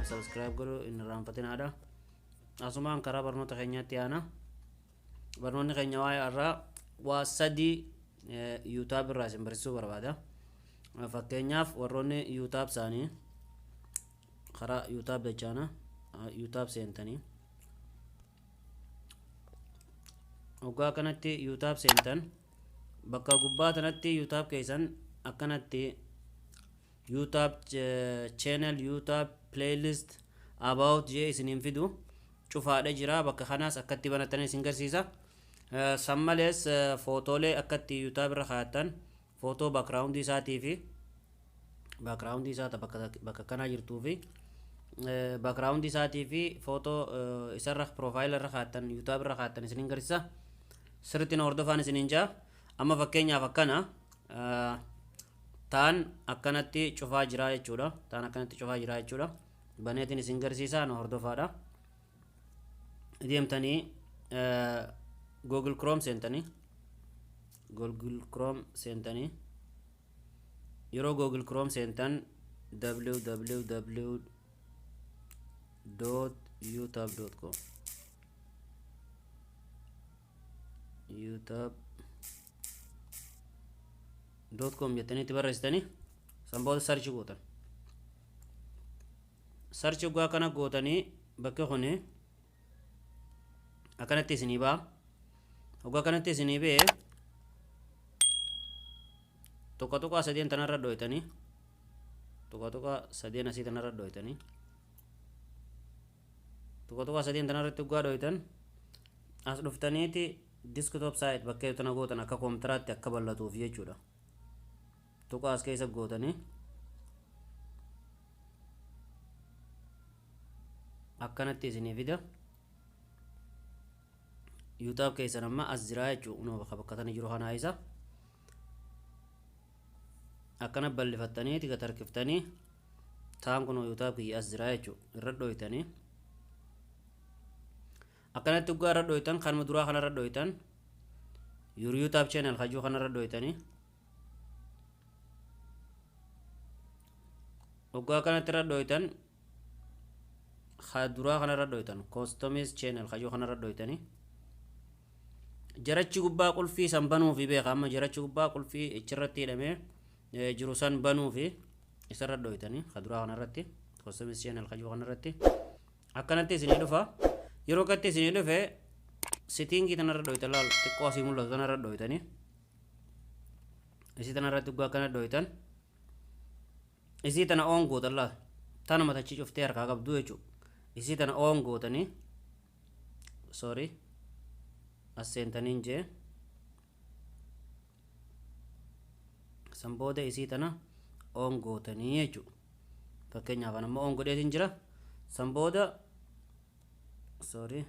subscribe godhu hin irraanfatinaadha. Asumaan karaa barnoota keenyaatti aana. Barnoonni keenya waa sadii YouTube irraa isin barsiisuu barbaada. Fakkeenyaaf warroonni YouTube isaanii karaa YouTube dachaana YouTube seentanii Ogaa kanatti YouTube seentan bakka gubbaa tanatti YouTube keessan akkanatti YouTube channel YouTube playlist about je isinin fidu cufaadha jira. Bakka kanaas akkatti banatanii isin garsiisa. Sammalees footoolee akkatti YouTube irra kaa'atan footoo background isaatii fi background isaata bakka kanaa jirtuu fi background isaatii fi footoo isarra profile irra kaa'atan YouTube irra kaa'atan isin garsiisa. Sirriitti hordofaan isinin jaa. Amma fakkeenyaaf akkana taan akkanatti cufaa jira jechuudha. Taan akkanatti cufaa jira jechuudha. Baneetiin isin garsiisa hordofaadha. Deemtanii Google Chrome seentanii yeroo Google Chrome seentan www.youtube.com youtube.com jettanii itti barreessitanii sanboota search gootan. Search gaa kana gootanii bakka kuni akkanatti isinii ba'a. Ogaa kanatti isinii ba'e tokko sadeen tanarra dhoytanii tokko sadeen asii tanarra dhoytanii tokko sadeen tanarratti ugaa dhoytan as dhuftaniiti desktop site bakka tana gootan akka koompitaraatti akka bal'atuuf jechuudha. Tokko as keessa gootanii akkanatti isinii fida. YouTube keessan amma as jira jechuudha. Bakka tana jiru kana isa akkana bal'ifattaniiti gad harkiftanii taan kun YouTube kiyya as jira jechuudha. Irra dhoytanii akkanatti ugaa irra dhoytan kanuma duraa kanarra dhoytan your YouTube channel kajuu kanarra dhoytanii ugaa kanatti irra dhoytan duraa kanarra dhoytan customize channel kajuu kanarra dhoytanii jarachi gubbaa qulfii san banuufi beeka. Amma jarachi gubbaa qulfii ichirratti hidhamee jiru san banuufi isarra dhoytanii duraa kanarratti customize channel kajuu kanarratti akkanatti isinii dhufa. Yeroo katti isinii dhufe settingii tanarra dhoytan laal xiqqoo asii mul'atu tanarra dhoytanii isii tanarratti ugaa akkana dhoytan isii tana on gootan laal tana matachi cuftee harkaa qabdu jechuudha. Isii tana on gootanii sorry as seentaniin jee san booda isii tana on gootanii jechuudha. Fakkeenyaaf amma on godheetiin jira. San booda sorry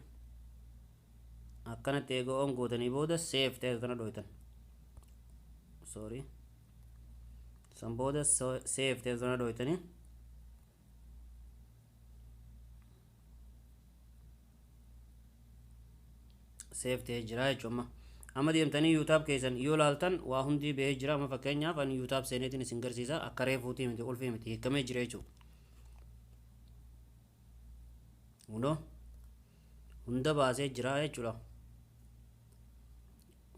akkanatti eegoo on gootanii booda save ta'e kana dhoytan sorry san booda save ta'e kana dhoytanii save ta'e jira jechuudha. Amma deemtanii YouTube keessan yoo laaltan waa hundi bahee jira. Amma fakkeenyaaf ani YouTube seeneetiin isin garsiisa akka reefuutii miti ulfii miti hiikamee jira jechuudha. Hunda baasee jira jechuudha.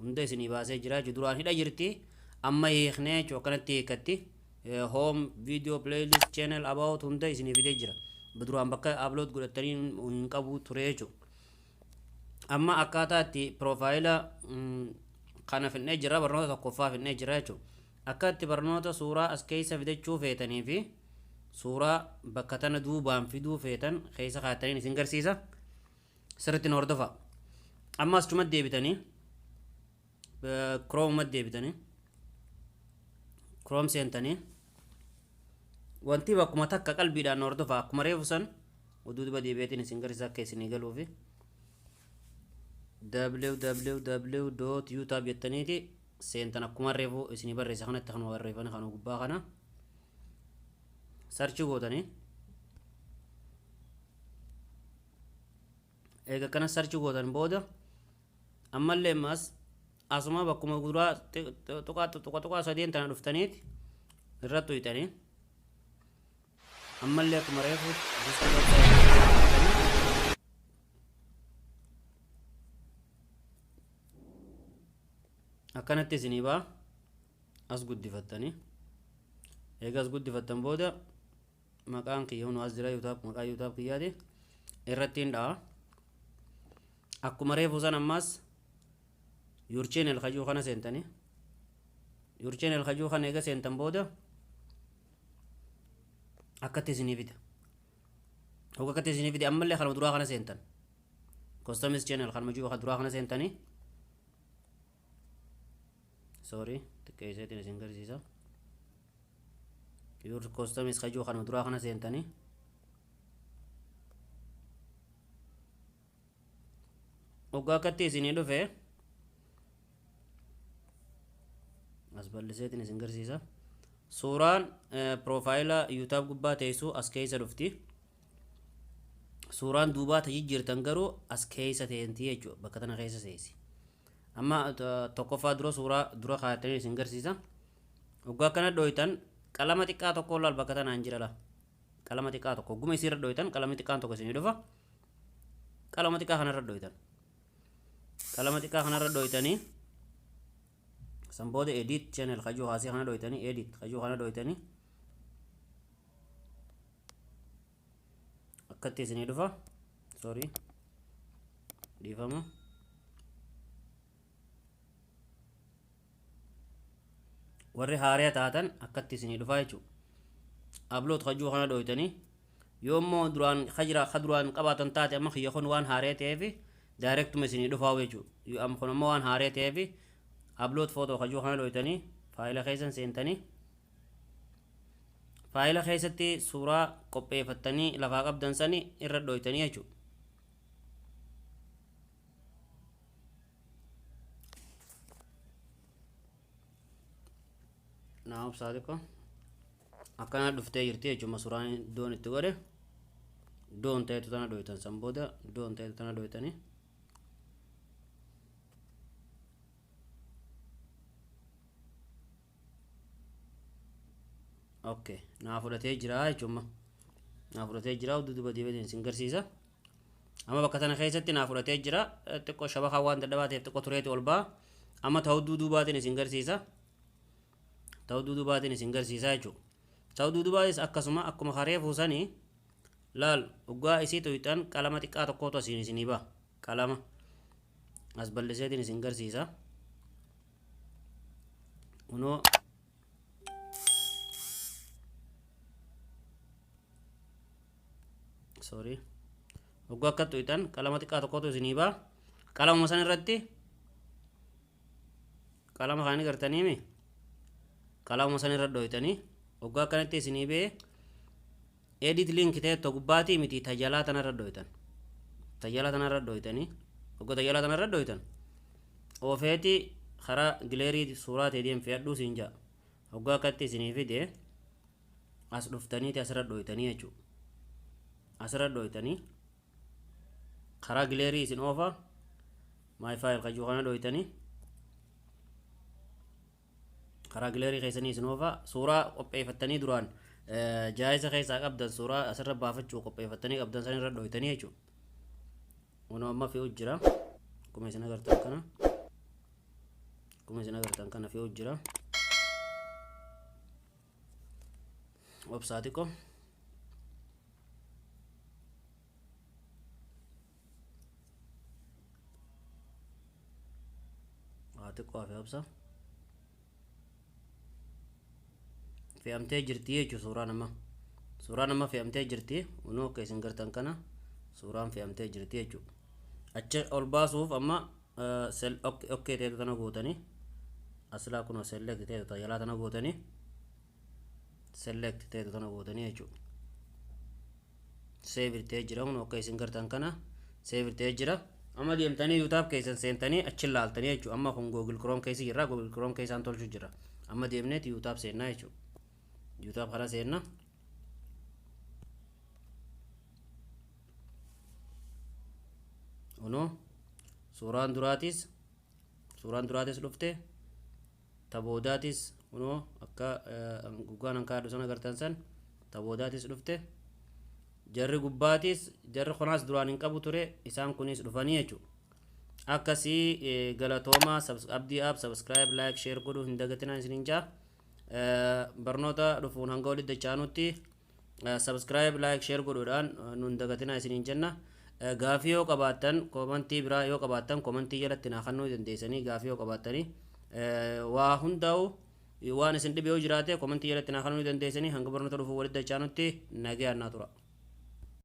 Hunda isinii baasee jira jechuudha. Duraan hidha jirti amma hiiknee jechuudha. Akkanatti hiikatti home video playlist channel about hunda isinii fidee jira. Duraan bakka upload godhatanii hin qabu ture jechuudha. Amma akkaataa itti profaayila kana fidnee jira. Barnoota tokkoffaa fidnee jira jechuudha. Akka itti barnoota suuraa as keessa fidachuu feetanii fi suuraa bakka tana duubaan fiduu feetan keessa kaa'atanii isin garsiisa. Sirriitti hordofa. Amma as chumatti deebitanii Chrome deebitanii Chrome seentanii wanti bakkuma takka qalbiidhaan hordofa. Akkuma reefu san oduu duba deebi'eetiin isin garsiisa akka isinii galuufi www.youtube jettaniiti seentan akkuma reefu isinii barreessa kanatti kanuma barreeffanii kanuma gubbaa kana search gootanii eega kana search gootan booda ammallee ammas asuma bakkuma guraa tuqaa sadeen tana dhuftaniiti irratti uytanii أما اللي أكو مريفو جست website أكنت سنيبا أسقط دفتني هيك أسقط دفتن بودا مكان كي هون أزرا يوتاب مكان يوتاب كيادي الرتين دا أكو مريفو سان أماس يورچين الخجو خنا سنتني يورچين الخجو خنا هيك سنتن بودا أكتة سنيفيد هو أكتة سنيفيد أما اللي خلوا درا خنا سنتن كوستمز channel خلوا مجيو خد درا خنا سنتني sorry تكيسة تنسينجر سيسا يور كوستمز خجو خنا درا خنا سنتني وقا أكتة سنيدو في أسبال لسه تنسينجر سيسا suuraan profaayila yuutaab gubbaa teessu as keessa dhufti suuraan duubaa tajijjiirtan garuu as keessa teenti jechuudha bakka tana keessa seesi amma tokkoffaa dura suuraa dura kaayatanii isin garsiisa waggaa kana dhooytan qalama xiqqaa tokko laal bakka tanaan jira la qalama xiqqaa tokko guma isiirra dhooytan qalama xiqqaan tokko isin dhufa qalama xiqqaa kanarra dhooytan qalama xiqqaa kanarra dhooytanii سنبود edit channel خجو هاسي خنا دويتني edit خجو خنا دويتني أكتة سني دفع sorry دفعنا وري هاريا تاتن أكتة سني دفع يجو upload خجو خنا دويتني يوم ما دران خجرا خدران قباتن تاتي أما خيخون وان هاريا تيفي direct مسني دفع يجو يو أم خنا ما وان هاريا تيفي upload photo خجو خنا دويتني فايل خيسن سنتني فايل خيستي صورة كوبي فتني لفا قبدن سني إرد دويتني يجو نعم صادقة أكنا دفتة يرتي يجو مسوراني دون التغري دون تيتو تنا دويتن سنبودا دون تيتو تنا دويتني اوكي نافورتي جرا جمع نافورتي جرا ودود بدي بدين سنغرسيسا اما بكتنا خيستي نافورتي جرا تكو شبكه وان دبات تكو تريتي ولبا اما تودودو باتين سنغرسيسا تودودو باتين سنغرسيسا جو تودودو باتس اكسما اكما خريف وسني لال وغا اسي تويتان كلمه تقا تكو تو سينيبا كلمه اسبلسيتين سنغرسيسا ونو sorry waggaa akka tu'itan qalama xiqqaa tokkotu isinii baa qalama san irratti qalama kaanii gartaniimi qalama san irra dhooytanii waggaa akkanatti isinii bee edit link teetto gubbaatii miti tajalaa tanarra dhooytan tajalaa tanarra dhooytanii waggaa tajalaa tanarra dhooytan oofeeti karaa gileerii suuraa teediin fe'adhuu siin jaa waggaa akkatti isinii fide as dhuftaniiti asirra dhooytanii jechuudha asirra dhooytanii karaa gileerii isin oofa my file kajuu kana dhooytanii karaa gileerii keessanii isin oofa suuraa qopheeffattanii duraan jaayisa keessaa qabdan suuraa asirra baafachuu qopheeffattanii qabdan san irra dhooytanii jechuudha kunoo amma fe'u jira akkuma isin agartan kana fe'u jira website ko xiqqoo fi absa fe'amtee jirti jechuudha suuraan amma fe'amtee jirti unoo akka isin gartan kana suuraan fe'amtee jirti jechuudha achi ol baasuuf amma okkee ta'etu tana guutanii aslaa kunoo select ta'etu tajalaa tana guutanii select ta'etu tana guutanii jechuudha save ta'ee jira unoo akka isin gartan kana save ta'ee jira amma deemtanii yuutaab keessan seentanii achi laaltanii jechuudha amma kun google chrome keessa jirra google chrome keessaan tolchu jira amma deemneeti yuutaab seennaa jechuudha yuutaab kana seenna unoo suuraan duraatis dhufte taboodaatis unoo akka gugaan an kaadhu san agartan san taboodatis dhufte jarri gubbaatis jarri konaas duraan hin qabu ture isaan kunis dhufanii jechuudha akkasii galatooma abdii app subscribe like share godhuu hin dagatinaa isiniin jaa barnoota dhufuun hanga walitti dachaanutti subscribe like share godhuudhaan nun dagatinaa isiniin jenna gaafii yoo qabaattan komantii biraa yoo qabaattan komantii jalatti naa kennuu dandeessanii gaafii yoo qabaattanii waa hundaa'u waan isin dhibe yoo jiraate komantii jalatti naa kennuu dandeessanii hanga barnoota dhufuun walitti dachaanutti nagayaan naa tura